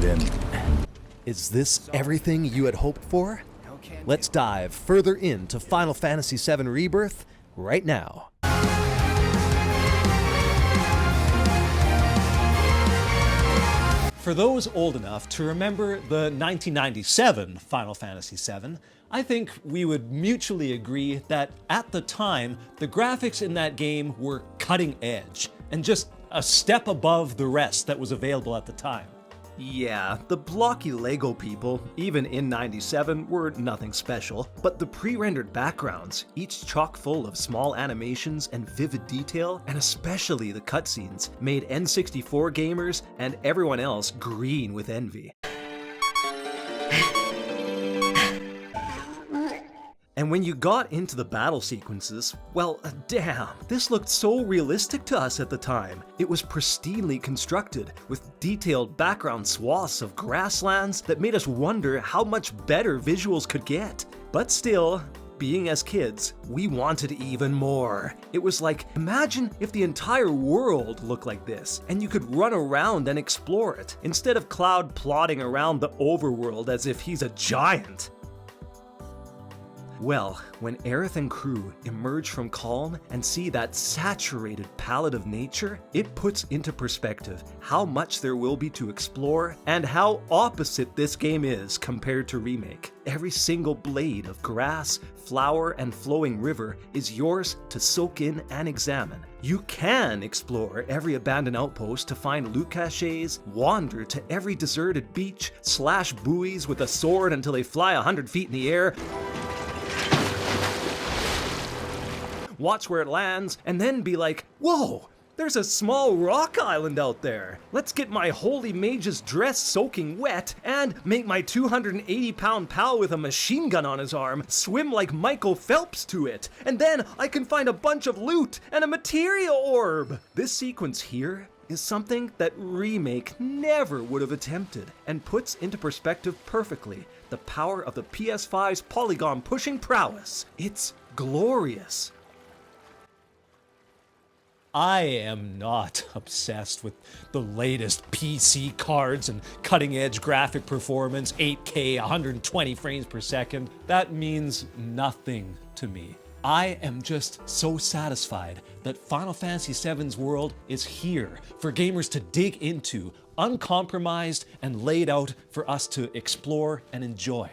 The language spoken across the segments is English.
it in. Is this everything you had hoped for? Let's dive further into Final Fantasy VII Rebirth right now. For those old enough to remember the 1997 Final Fantasy VII, I think we would mutually agree that at the time, the graphics in that game were cutting edge and just a step above the rest that was available at the time. Yeah, the blocky Lego people, even in 97, were nothing special, but the pre-rendered backgrounds, each chock full of small animations and vivid detail, and especially the cutscenes, made N64 gamers and everyone else green with envy. And when you got into the battle sequences, well, damn, this looked so realistic to us at the time. It was pristinely constructed, with detailed background swaths of grasslands that made us wonder how much better visuals could get. But still, being as kids, we wanted even more. It was like, imagine if the entire world looked like this, and you could run around and explore it, instead of Cloud plodding around the overworld as if he's a giant. Well, when Aerith and crew emerge from Calm and see that saturated palette of nature, it puts into perspective how much there will be to explore and how opposite this game is compared to Remake. Every single blade of grass, flower, and flowing river is yours to soak in and examine. You can explore every abandoned outpost to find loot caches, wander to every deserted beach, slash buoys with a sword until they fly 100 feet in the air, watch where it lands, and then be like, whoa, there's a small rock island out there. Let's get my holy mage's dress soaking wet and make my 280-pound pal with a machine gun on his arm swim like Michael Phelps to it, and then I can find a bunch of loot and a materia orb. This sequence here is something that Remake never would have attempted, and puts into perspective perfectly the power of the PS5's polygon-pushing prowess. It's glorious. I am not obsessed with the latest PC cards and cutting-edge graphic performance, 8K, 120 frames per second. That means nothing to me. I am just so satisfied that Final Fantasy VII's world is here for gamers to dig into, uncompromised and laid out for us to explore and enjoy.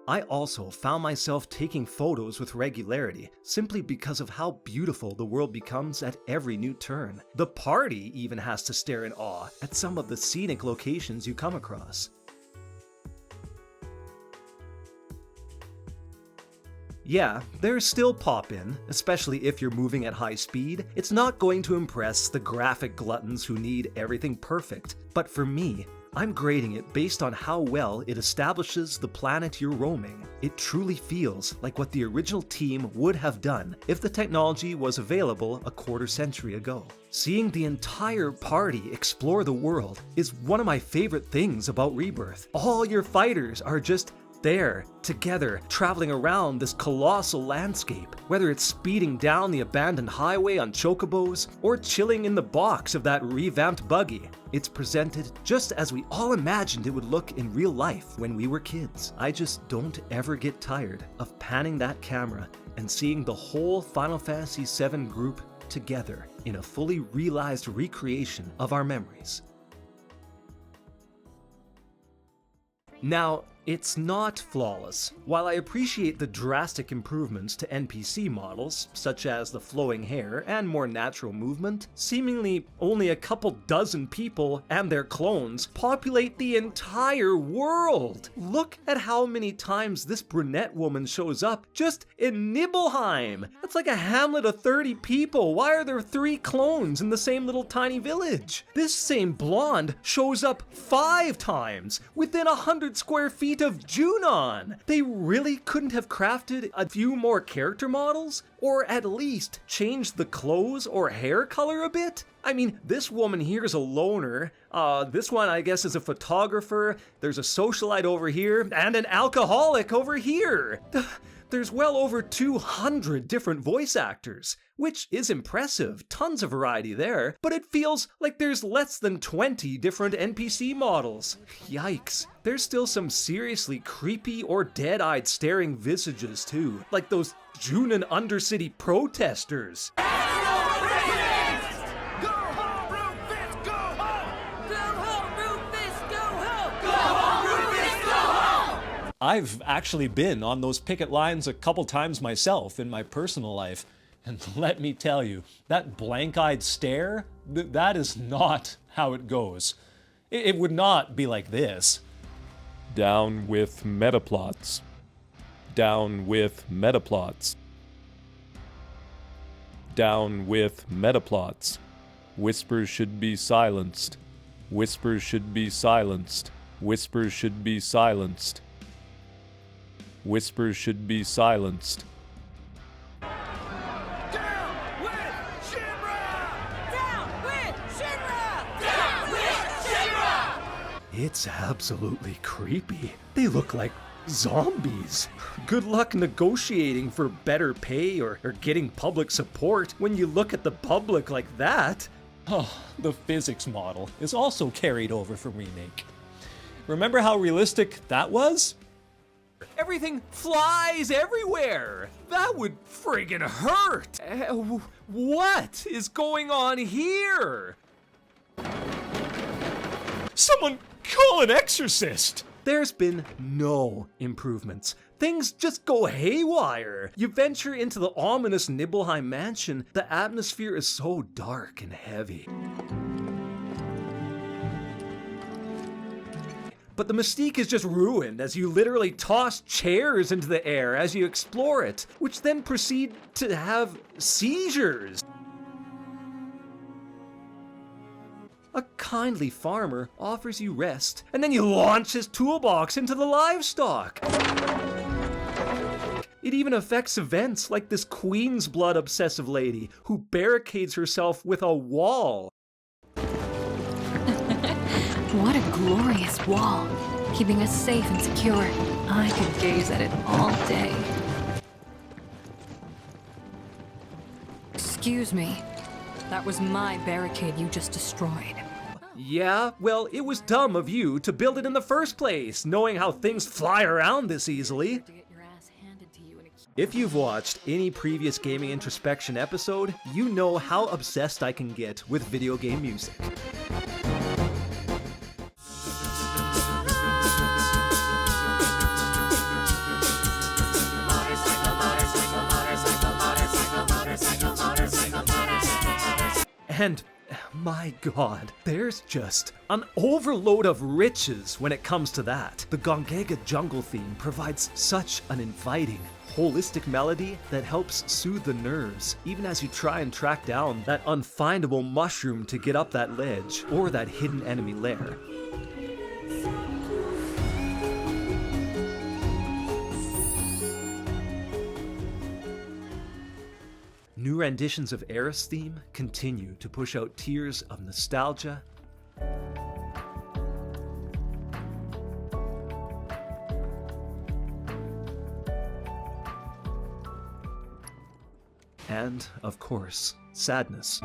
I also found myself taking photos with regularity, simply because of how beautiful the world becomes at every new turn. The party even has to stare in awe at some of the scenic locations you come across. Yeah, there's still pop-in, especially if you're moving at high speed. It's not going to impress the graphic gluttons who need everything perfect, but for me, I'm grading it based on how well it establishes the planet you're roaming. It truly feels like what the original team would have done if the technology was available a quarter century ago. Seeing the entire party explore the world is one of my favorite things about Rebirth. All your fighters are just there, together, traveling around this colossal landscape, whether it's speeding down the abandoned highway on chocobos or chilling in the box of that revamped buggy. It's presented just as we all imagined it would look in real life when we were kids. I just don't ever get tired of panning that camera and seeing the whole Final Fantasy VII group together in a fully realized recreation of our memories. Now, it's not flawless. While I appreciate the drastic improvements to NPC models, such as the flowing hair and more natural movement, seemingly only a couple dozen people and their clones populate the entire world. Look at how many times this brunette woman shows up just in Nibelheim. That's like a hamlet of 30 people. Why are there 3 clones in the same little tiny village? This same blonde shows up 5 times within 100 square feet of Junon. They really couldn't have crafted a few more character models? Or at least changed the clothes or hair color a bit? I mean, this woman here is a loner. This one, I guess, is a photographer. There's a socialite over here, and an alcoholic over here. there's well over 200 different voice actors, which is impressive, tons of variety there, but it feels like there's less than 20 different NPC models. Yikes. There's still some seriously creepy or dead-eyed staring visages too, like those Junin Undercity protesters. I've actually been on those picket lines a couple times myself in my personal life, and let me tell you, that blank-eyed stare, that is not how it goes. It would not be like this. Down with metaplots. Down with metaplots. Down with metaplots. Whispers should be silenced. Whispers should be silenced. Whispers should be silenced. Whispers should be silenced. Down with Shinra! Down with Shinra! Down with Shinra! It's absolutely creepy. They look like zombies. Good luck negotiating for better pay or getting public support when you look at the public like that. Oh, the physics model is also carried over from Remake. Remember how realistic that was? Everything flies everywhere. That would friggin' hurt. What is going on here? Someone call an exorcist! There's been no improvements. Things just go haywire. You venture into the ominous Nibelheim mansion. The atmosphere is so dark and heavy. But the mystique is just ruined as you literally toss chairs into the air as you explore it, which then proceed to have seizures. A kindly farmer offers you rest, and then you launch his toolbox into the livestock. It even affects events like this Queen's Blood obsessive lady who barricades herself with a wall. What a glorious wall, keeping us safe and secure. I could gaze at it all day. Excuse me. That was my barricade you just destroyed. Yeah, well, it was dumb of you to build it in the first place, knowing how things fly around this easily. If you've watched any previous Gaming Introspection episode, you know how obsessed I can get with video game music. And my god, there's just an overload of riches when it comes to that. The Gongega jungle theme provides such an inviting, holistic melody that helps soothe the nerves, even as you try and track down that unfindable mushroom to get up that ledge, or that hidden enemy lair. New renditions of Aerith's theme continue to push out tears of nostalgia and, of course, sadness.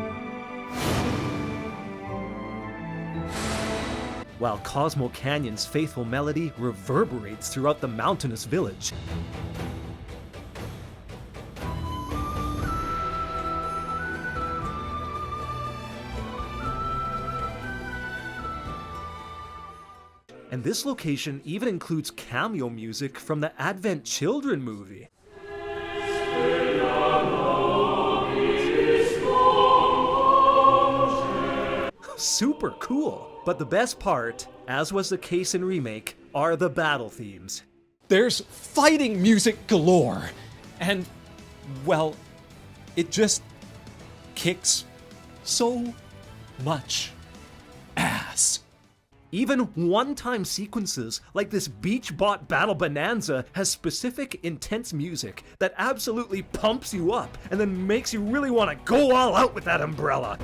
While Cosmo Canyon's faithful melody reverberates throughout the mountainous village. And this location even includes cameo music from the Advent Children movie. Super cool. But the best part, as was the case in Remake, are the battle themes. There's fighting music galore, and, well, it just kicks so much ass. Even one-time sequences like this Beach Bot Battle Bonanza has specific, intense music that absolutely pumps you up and then makes you really want to go all out with that umbrella.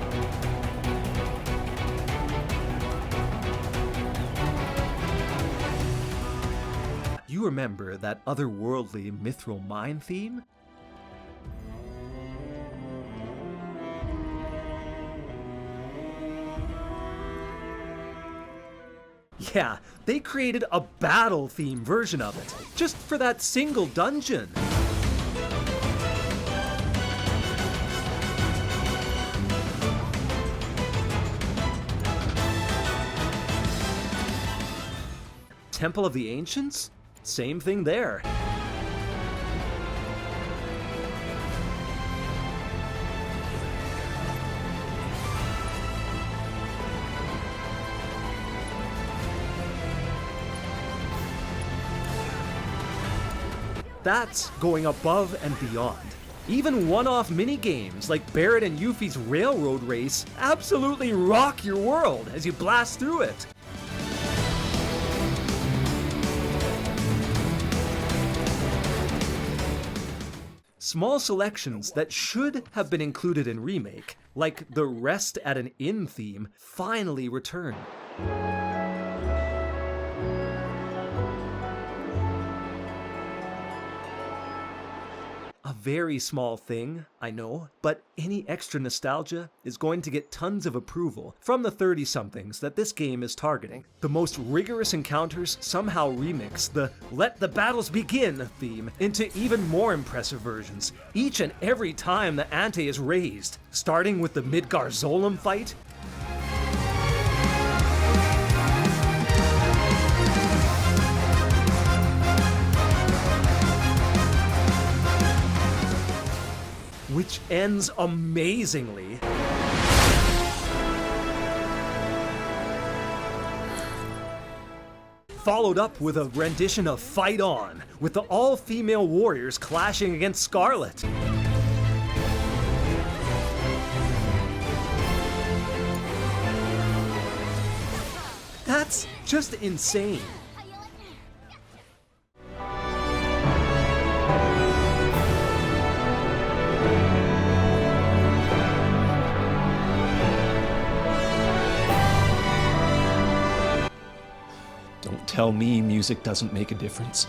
You you remember that otherworldly mithril mine theme? Yeah, they created a battle theme version of it, just for that single dungeon. Temple of the Ancients? Same thing there. That's going above and beyond. Even one-off mini-games like Barret and Yuffie's Railroad Race absolutely rock your world as you blast through it. Small selections that should have been included in Remake, like the Rest at an Inn theme, finally return. A very small thing, I know, but any extra nostalgia is going to get tons of approval from the 30-somethings that this game is targeting. The most rigorous encounters somehow remix the "Let the Battles Begin" theme into even more impressive versions, each and every time the ante is raised, starting with the Midgar Zolom fight, which ends amazingly. Followed up with a rendition of Fight On, with the all-female warriors clashing against Scarlet. That's just insane. Tell me music doesn't make a difference.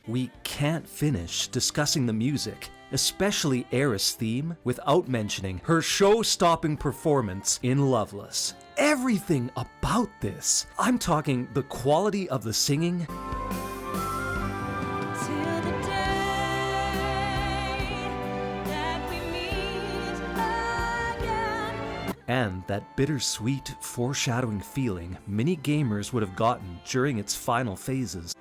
We can't finish discussing the music, especially Aerith's theme, without mentioning her show-stopping performance in Loveless. Everything about this, I'm talking the quality of the singing, Till the day that we meet again. and that bittersweet, foreshadowing feeling many gamers would have gotten during its final phases.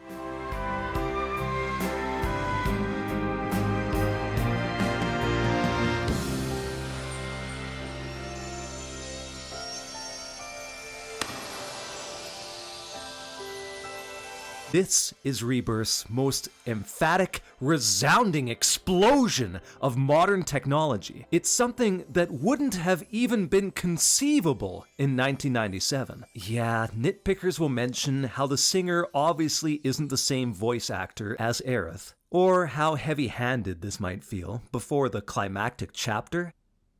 This is Rebirth's most emphatic, resounding explosion of modern technology. It's something that wouldn't have even been conceivable in 1997. Yeah, nitpickers will mention how the singer obviously isn't the same voice actor as Aerith, or how heavy-handed this might feel before the climactic chapter.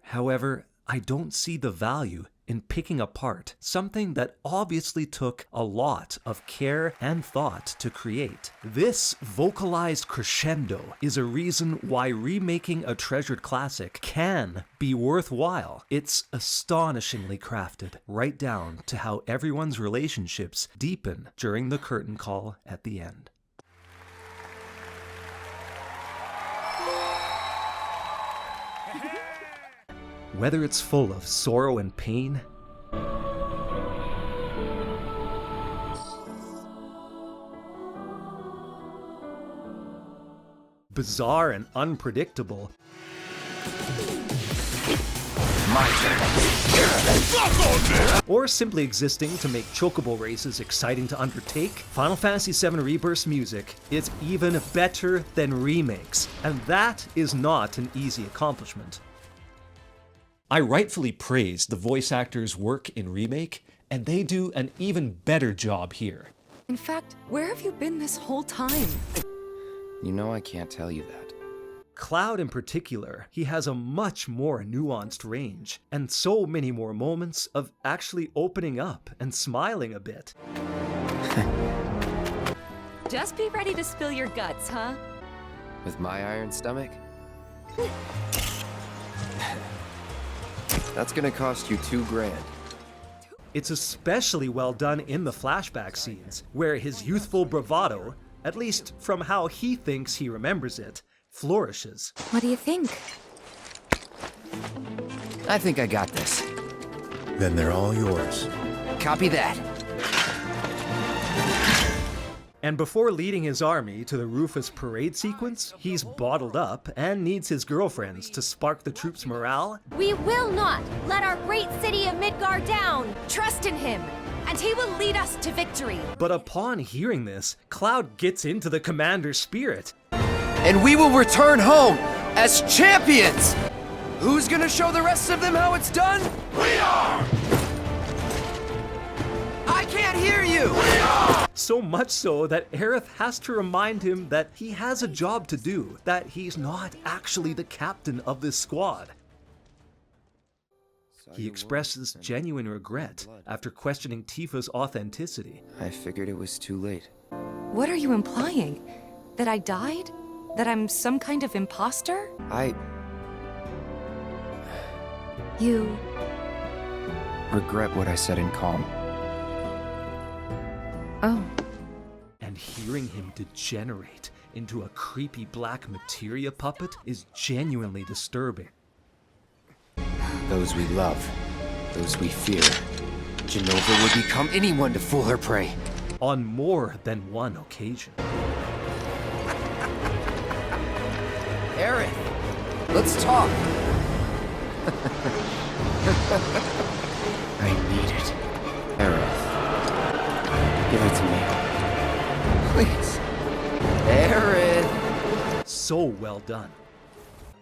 However, I don't see the value in picking apart something that obviously took a lot of care and thought to create. This vocalized crescendo is a reason why remaking a treasured classic can be worthwhile. It's astonishingly crafted, right down to how everyone's relationships deepen during the curtain call at the end. Whether it's full of sorrow and pain, bizarre and unpredictable, or simply existing to make chocobo races exciting to undertake, Final Fantasy VII Rebirth's music is even better than remakes, and that is not an easy accomplishment. I rightfully praise the voice actors' work in Remake, and they do an even better job here. In fact, where have you been this whole time? You know I can't tell you that. Cloud in particular, he has a much more nuanced range, and so many more moments of actually opening up and smiling a bit. Just be ready to spill your guts, huh? With my iron stomach? That's gonna cost you $2,000. It's especially well done in the flashback scenes, where his youthful bravado, at least from how he thinks he remembers it, flourishes. What do you think? I think I got this. Then they're all yours. Copy that. And before leading his army to the Rufus parade sequence, he's bottled up and needs his girlfriends to spark the troops' morale. We will not let our great city of Midgar down. Trust in him, and he will lead us to victory. But upon hearing this, Cloud gets into the commander's spirit. And we will return home as champions! Who's gonna show the rest of them how it's done? We are! I can't hear you! We are! So much so that Aerith has to remind him that he has a job to do, that he's not actually the captain of this squad. He expresses genuine regret after questioning Tifa's authenticity. I figured it was too late. What are you implying? That I died? That I'm some kind of imposter? You regret what I said in calm. Oh. And hearing him degenerate into a creepy black materia puppet is genuinely disturbing. Those we love, those we fear. Jenova would become anyone to fool her prey. On more than one occasion. Aerith, let's talk. I need it. Aerith, give it to me. Please. Aerith! So well done.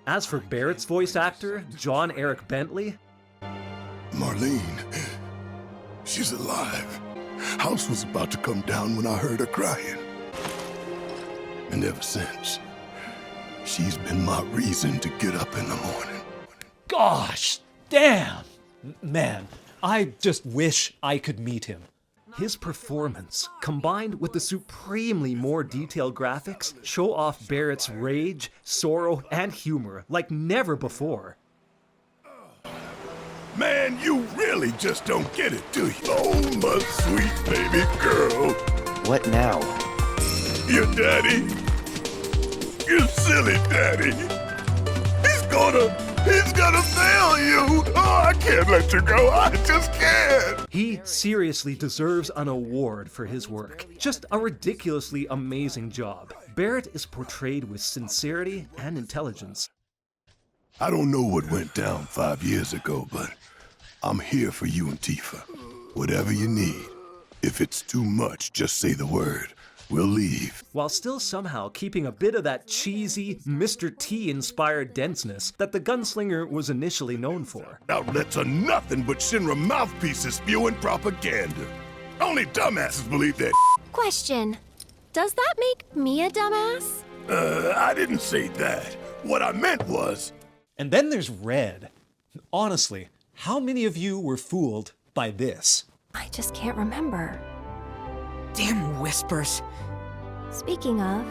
As for Barret's voice actor, John Eric Bentley, Marlene, she's alive. House was about to come down when I heard her crying. And ever since, she's been my reason to get up in the morning. Gosh, damn! Man, I just wish I could meet him. his performance, combined with the supremely more detailed graphics, show off Barret's rage, sorrow, and humor like never before. Man, you really just don't get it, do you? Oh, my sweet baby girl. What now? Your daddy. Your silly daddy. He's gonna fail you. Oh, I can't let you go. I just can't. He seriously deserves an award for his work. Just a ridiculously amazing job. Barret is portrayed with sincerity and intelligence. I don't know what went down 5 years ago, but I'm here for you and Tifa. Whatever you need. If it's too much, just say the word. We'll leave. While still somehow keeping a bit of that cheesy, Mr. T-inspired denseness that the gunslinger was initially known for. Outlets are nothing but Shinra mouthpieces spewing propaganda. Only dumbasses believe that. Question. Does that make me a dumbass? I didn't say that. What I meant was... And then there's Red. Honestly, how many of you were fooled by this? I just can't remember. Damn whispers. Speaking of,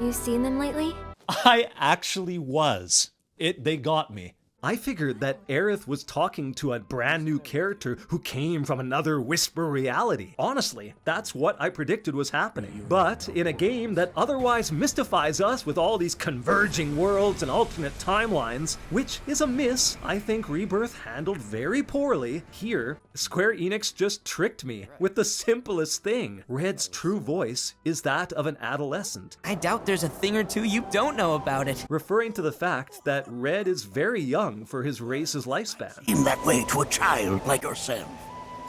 you seen them lately? I actually was. They got me. I figured that Aerith was talking to a brand new character who came from another Whisper reality. Honestly, that's what I predicted was happening. But in a game that otherwise mystifies us with all these converging worlds and alternate timelines, which is a miss I think Rebirth handled very poorly, here, Square Enix just tricked me with the simplest thing. Red's true voice is that of an adolescent. I doubt there's a thing or two you don't know about it. Referring to the fact that Red is very young for his race's lifespan. In that way to a child like yourself.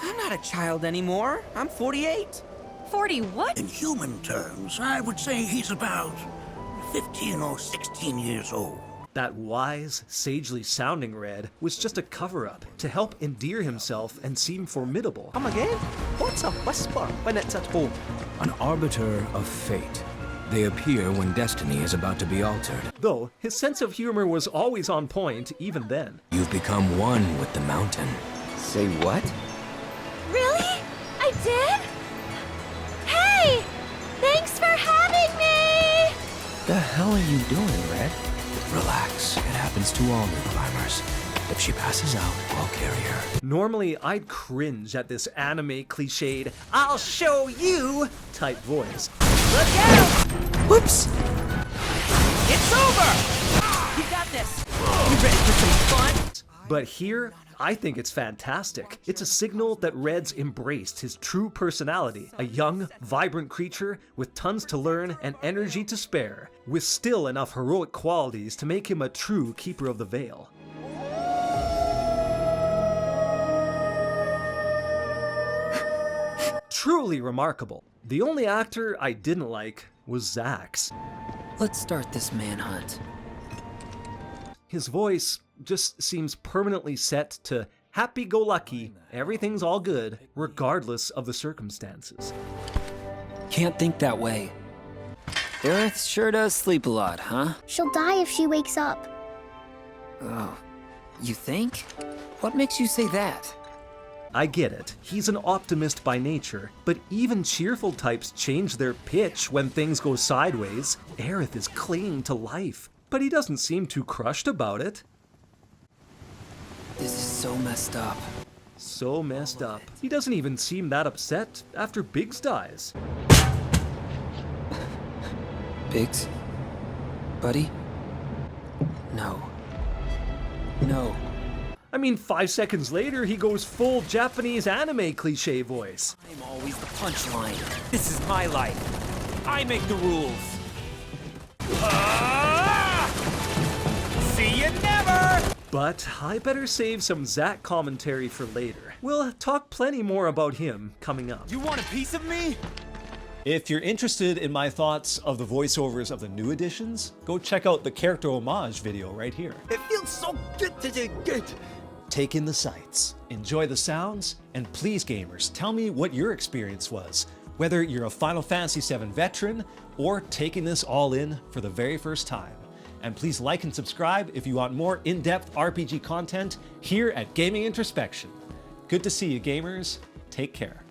I'm not a child anymore. I'm 48. 40 what? In human terms, I would say he's about 15 or 16 years old. That wise, sagely sounding Red was just a cover-up to help endear himself and seem formidable. Come again? What's a whisper when it's at home? An arbiter of fate. They appear when destiny is about to be altered. Though, his sense of humor was always on point even then. You've become one with the mountain. Say what? Really? I did? The hell are you doing, Red? Relax. It happens to all new climbers. If she passes out, I'll carry her. Normally, I'd cringe at this anime cliched, "I'll show you" type voice. Look out! Whoops! It's over! You got this! You ready for some fun? But here, I think it's fantastic. It's a signal that Red's embraced his true personality, a young, vibrant creature with tons to learn and energy to spare, with still enough heroic qualities to make him a true keeper of the veil. Truly remarkable. The only actor I didn't like was Zach's. Let's start this manhunt. His voice just seems permanently set to happy-go-lucky, everything's all good, regardless of the circumstances. Can't think that way. Aerith sure does sleep a lot, huh? She'll die if she wakes up. Oh, you think? What makes you say that? I get it, he's an optimist by nature, but even cheerful types change their pitch when things go sideways. Aerith is clinging to life, but he doesn't seem too crushed about it. This is so messed up. So messed up. He doesn't even seem that upset after Biggs dies. Biggs? Buddy? No. No. I mean, 5 seconds later, he goes full Japanese anime cliche voice. I'm always the punchline. This is my life. I make the rules. See you never! But I better save some Zach commentary for later. We'll talk plenty more about him coming up. You want a piece of me? If you're interested in my thoughts of the voiceovers of the new editions, go check out the character homage video right here. It feels so good to do good. Take in the sights, enjoy the sounds, and please gamers, tell me what your experience was, whether you're a Final Fantasy VII veteran or taking this all in for the very first time. And please like and subscribe if you want more in-depth RPG content here at Gaming Introspection. Good to see you gamers, take care.